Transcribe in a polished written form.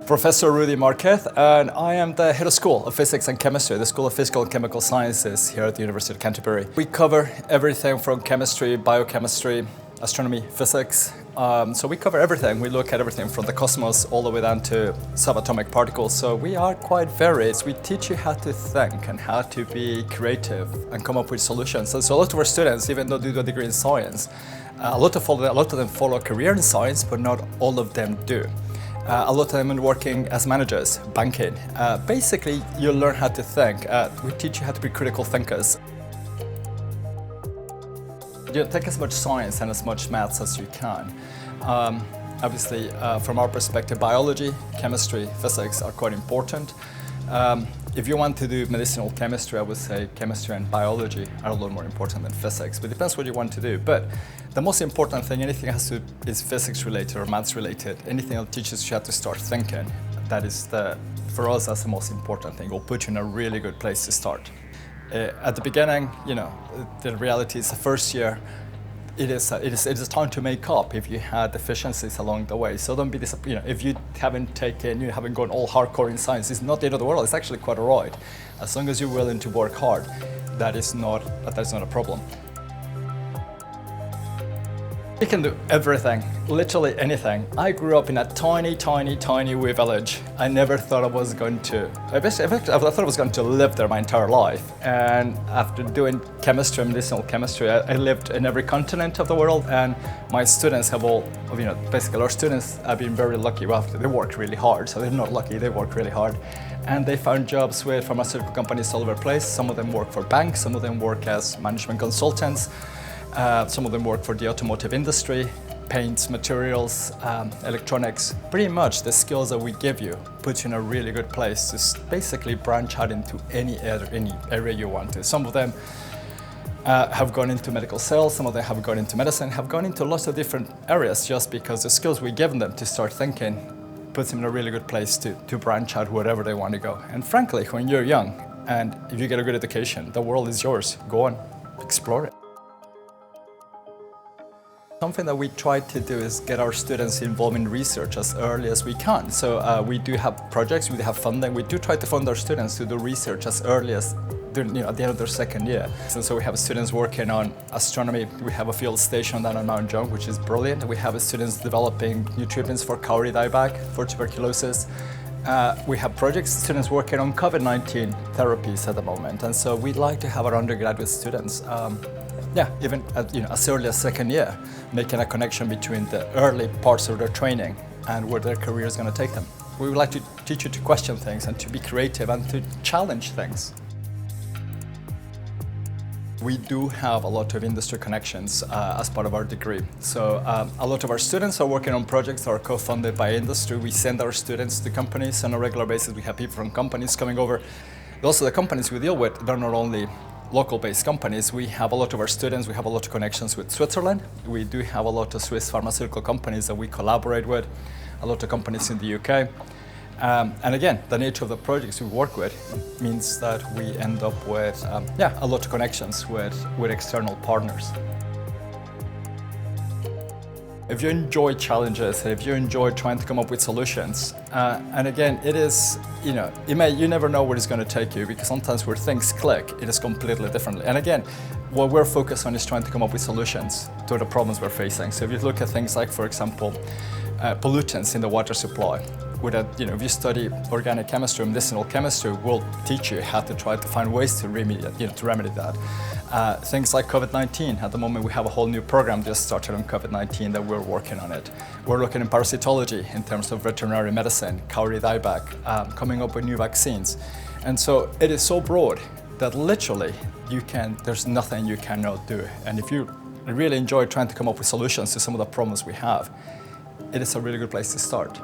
Professor Rudi Marquez, and I am the head of School of Physics and Chemistry, the School of Physical and Chemical Sciences here at the University of Canterbury. We cover everything from chemistry, biochemistry, astronomy, physics. So we cover everything. We look at everything from the cosmos all the way down to subatomic particles. So we are quite varied. We teach you how to think and how to be creative and come up with solutions. And so a lot of our students, even though they do a degree in science, a lot of them follow a career in science, but not all of them do. A lot of them are working as managers, banking. Basically, you learn how to think. We teach you how to be critical thinkers. You take as much science and as much maths as you can. Obviously, from our perspective, biology, chemistry, physics are quite important. If you want to do medicinal chemistry, I would say chemistry and biology are a lot more important than physics, but it depends what you want to do. But the most important thing, anything is physics related or maths related, anything that teaches you how to start thinking, that is for us, that's the most important thing. It will put you in a really good place to start. At the beginning, the reality is the first year, it is time to make up if you had deficiencies along the way. So don't be disappointed. If you haven't gone all hardcore in science, it's not the end of the world. It's actually quite all right. As long as you're willing to work hard, that is not a problem. You can do everything, literally anything. I grew up in a tiny wee village. I never thought I was going to, I thought I was going to live there my entire life. And after doing chemistry, medicinal chemistry, I lived in every continent of the world, and my students have all, basically our students have been very lucky. Well, they work really hard, so they're not lucky, they work really hard. And they found jobs with pharmaceutical companies all over the place. Some of them work for banks, some of them work as management consultants. Some of them work for the automotive industry, paints, materials, electronics. Pretty much the skills that we give you put you in a really good place to basically branch out into any area you want to. Some of them have gone into medical sales, some of them have gone into medicine, have gone into lots of different areas just because the skills we give them to start thinking puts them in a really good place to branch out wherever they want to go. And frankly, when you're young and if you get a good education, the world is yours. Go on, explore it. Something that we try to do is get our students involved in research as early as we can. So we do have projects, we do have funding. We do try to fund our students to do research as early as at the end of their second year. And so we have students working on astronomy. We have a field station down on Mount John, which is brilliant. We have students developing new treatments for cowrie dieback, for tuberculosis. We have students working on COVID-19 therapies at the moment. And so we'd like to have our undergraduate students even as early as second year, making a connection between the early parts of their training and where their career is going to take them. We would like to teach you to question things and to be creative and to challenge things. We do have a lot of industry connections as part of our degree. So a lot of our students are working on projects that are co-funded by industry. We send our students to companies on a regular basis. We have people from companies coming over. Also, the companies we deal with, they're not only local-based companies. We have a lot of our students, we have a lot of connections with Switzerland. We do have a lot of Swiss pharmaceutical companies that we collaborate with, a lot of companies in the UK. And again, the nature of the projects we work with means that we end up with a lot of connections with external partners. If you enjoy challenges, if you enjoy trying to come up with solutions, and again, it is, you never know where it's going to take you, because sometimes where things click, it is completely differently. And again, what we're focused on is trying to come up with solutions to the problems we're facing. So if you look at things like, for example, pollutants in the water supply, if you study organic chemistry, medicinal chemistry, will teach you how to try to find ways to remedy that. Things like COVID-19, at the moment we have a whole new program just started on COVID-19 that we're working on it. We're looking in parasitology in terms of veterinary medicine, cowrie dieback, coming up with new vaccines. And so it is so broad that literally there's nothing you cannot do. And if you really enjoy trying to come up with solutions to some of the problems we have, it is a really good place to start.